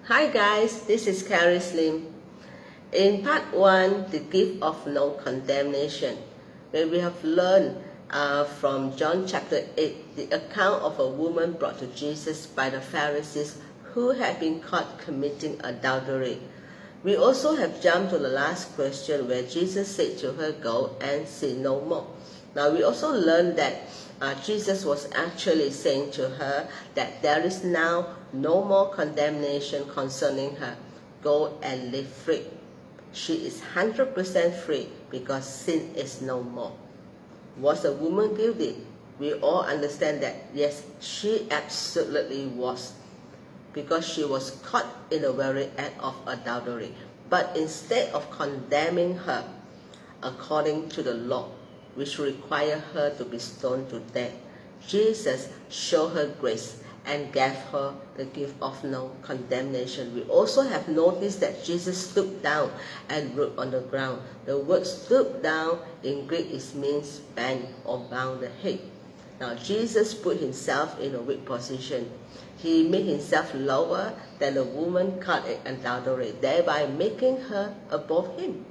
Hi guys, this is Charis. In part 1, the gift of no condemnation, where we have learned from John chapter 8, the account of a woman brought to Jesus by the Pharisees who had been caught committing adultery. We also have jumped to the last question where Jesus said to her, "Go and sin no more." Now we also learned that Jesus was actually saying to her that there is now no more condemnation concerning her. Go and live free. She is 100% free because sin is no more. Was the woman guilty? We all understand that yes, she absolutely was, because she was caught in the very act of adultery. But instead of condemning her according to the law, which required her to be stoned to death, Jesus showed her grace and gave her the gift of no condemnation. We also have noticed that Jesus stooped down and wrote on the ground. The word stoop down in Greek means bend or bow the head. Now Jesus put himself in a weak position. He made himself lower than the woman caught in adultery, thereby making her above him.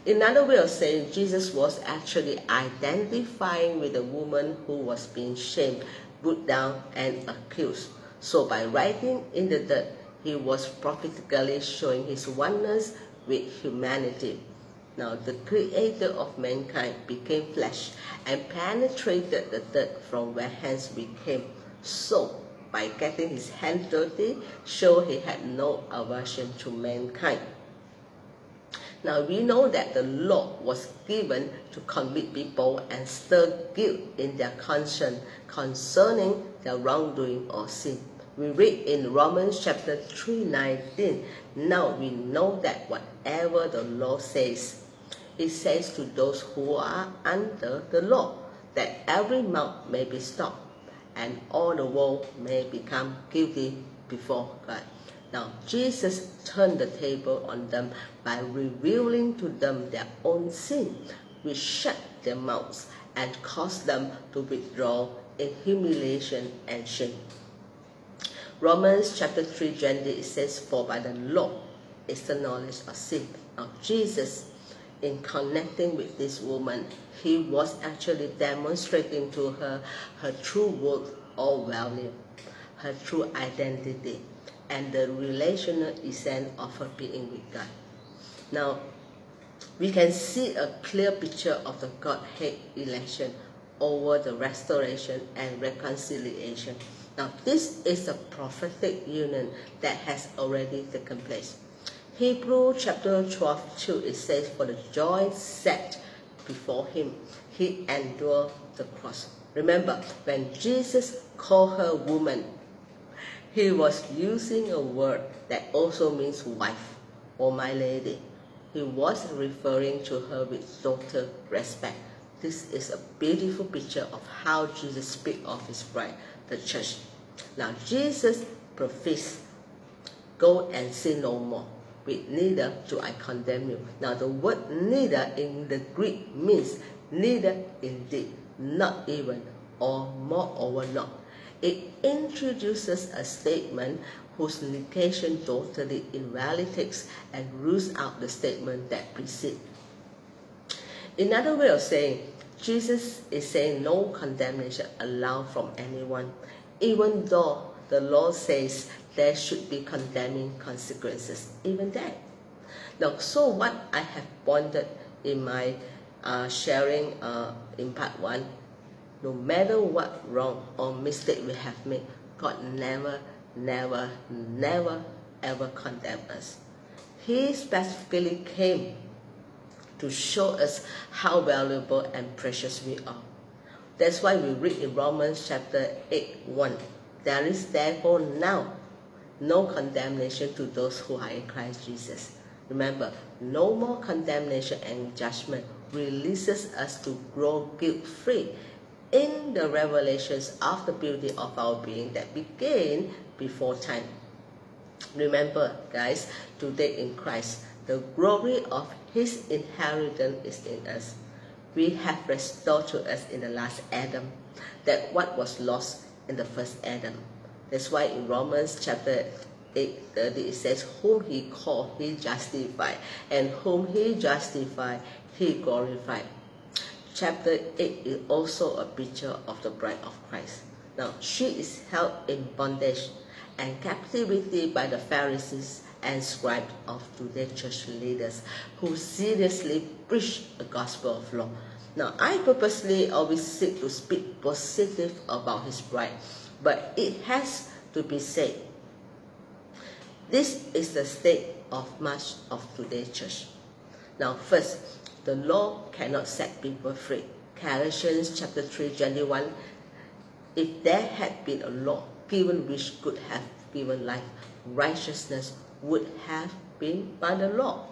Another way of saying, Jesus was actually identifying with the woman who was being shamed, put down, and accused. So by writing in the dirt, he was prophetically showing his oneness with humanity. Now the creator of mankind became flesh and penetrated the dirt from where hands became. So by getting his hands dirty, showed he had no aversion to mankind. Now we know that the law was given to convict people and stir guilt in their conscience concerning their wrongdoing or sin. We read in Romans chapter 3:19, now we know that whatever the law says, it says to those who are under the law, that every mouth may be stopped, and all the world may become guilty before God. Now, Jesus turned the table on them by revealing to them their own sin, which shut their mouths and caused them to withdraw in humiliation and shame. Romans chapter 3:20, it says, for by the law is the knowledge of sin. Now, Jesus, in connecting with this woman, he was actually demonstrating to her her true worth or value, her true identity, and the relational essence of her being with God. Now, we can see a clear picture of the Godhead election over the restoration and reconciliation. Now, this is a prophetic union that has already taken place. Hebrews chapter 12:2, it says, for the joy set before him, he endured the cross. Remember, when Jesus called her woman, he was using a word that also means wife or my lady. He was referring to her with total respect. This is a beautiful picture of how Jesus speaks of his bride, the church. Now Jesus professed, go and sin no more, with neither do I condemn you. Now the word neither in the Greek means neither indeed, not even, or moreover not. It introduces a statement whose negation totally invalidates and rules out the statement that precedes. Another way of saying, Jesus is saying no condemnation allowed from anyone, even though the law says there should be condemning consequences, even then. Now, so what I have pointed in my sharing in part 1, no matter what wrong or mistake we have made, God never, ever condemn us. He specifically came to show us how valuable and precious we are. That's why we read in Romans chapter 8:1, there is therefore now no condemnation to those who are in Christ Jesus. Remember, no more condemnation and judgment releases us to grow guilt-free in the revelations of the beauty of our being that began before time. Remember, guys, today in Christ, the glory of his inheritance is in us. We have restored to us in the last Adam that what was lost in the first Adam. That's why in Romans chapter 8:30, it says, whom he called, he justified, and whom he justified, he glorified. Chapter 8 is also a picture of the bride of Christ. Now, she is held in bondage and captivity by the Pharisees and scribes of today's church leaders who seriously preach the gospel of law. Now, I purposely always seek to speak positive about his bride, but it has to be said. This is the state of much of today's church. Now, first, the law cannot set people free. Galatians chapter 3:21. If there had been a law given which could have given life, righteousness would have been by the law.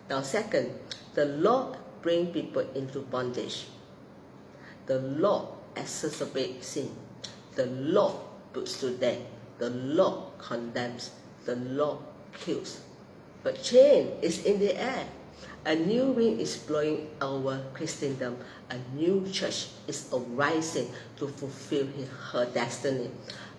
Now, second, the law brings people into bondage. The law exacerbates sin. The law puts to death. The law condemns. The law kills. But change is in the air. A new wind is blowing over Christendom. A new church is arising to fulfill her destiny.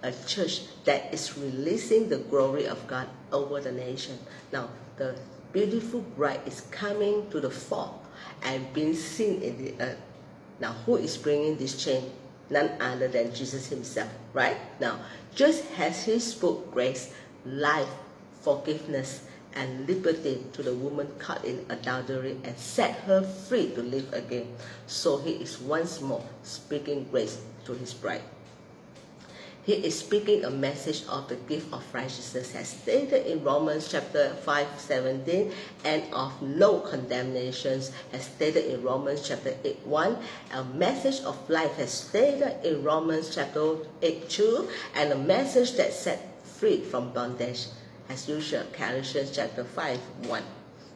A church that is releasing the glory of God over the nation. Now, the beautiful bride is coming to the fore and being seen in the earth. Now, who is bringing this change? None other than Jesus himself, right? Now, just as he spoke grace, life, forgiveness, and liberty to the woman caught in adultery and set her free to live again, so he is once more speaking grace to his bride. He is speaking a message of the gift of righteousness as stated in Romans chapter 5:17, and of no condemnation as stated in Romans chapter 8:1. A message of life as stated in Romans chapter 8:2, and a message that set free from bondage as usual, Charis chapter 5:1.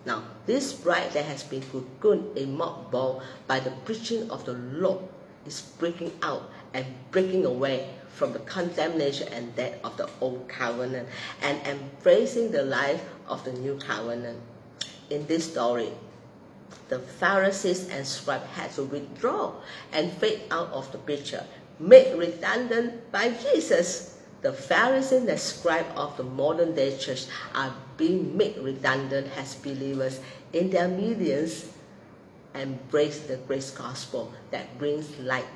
Now, this bride that has been cocooned in mothball by the preaching of the law is breaking out and breaking away from the condemnation and death of the old covenant and embracing the life of the new covenant. In this story, the Pharisees and scribes had to withdraw and fade out of the picture, made redundant by Jesus. The Pharisees and scribes of the modern day church are being made redundant as believers in their millions embrace the grace gospel that brings light,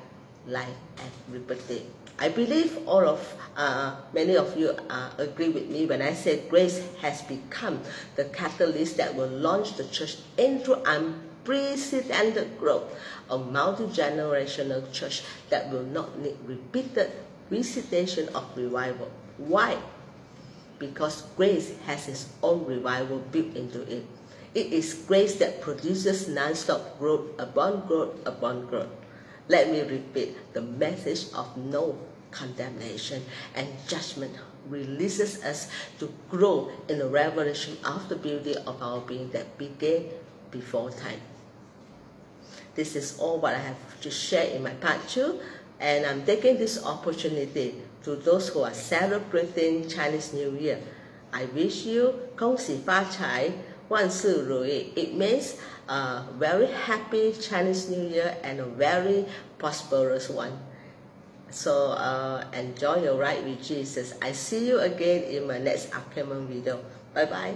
life, and liberty. I believe many of you agree with me when I say grace has become the catalyst that will launch the church into unprecedented growth, a multi-generational church that will not need repeated visitation of revival. Why? Because grace has its own revival built into it. It is grace that produces non-stop growth upon growth upon growth. Let me repeat, the message of no condemnation and judgment releases us to grow in the revelation of the beauty of our being that began before time. This is all what I have to share in my part 2, and I'm taking this opportunity to those who are celebrating Chinese New Year. I wish you 恭喜发财, 万事如意. It means a very happy Chinese New Year and a very prosperous one. So enjoy your ride with Jesus. I see you again in my next upcoming video. Bye bye.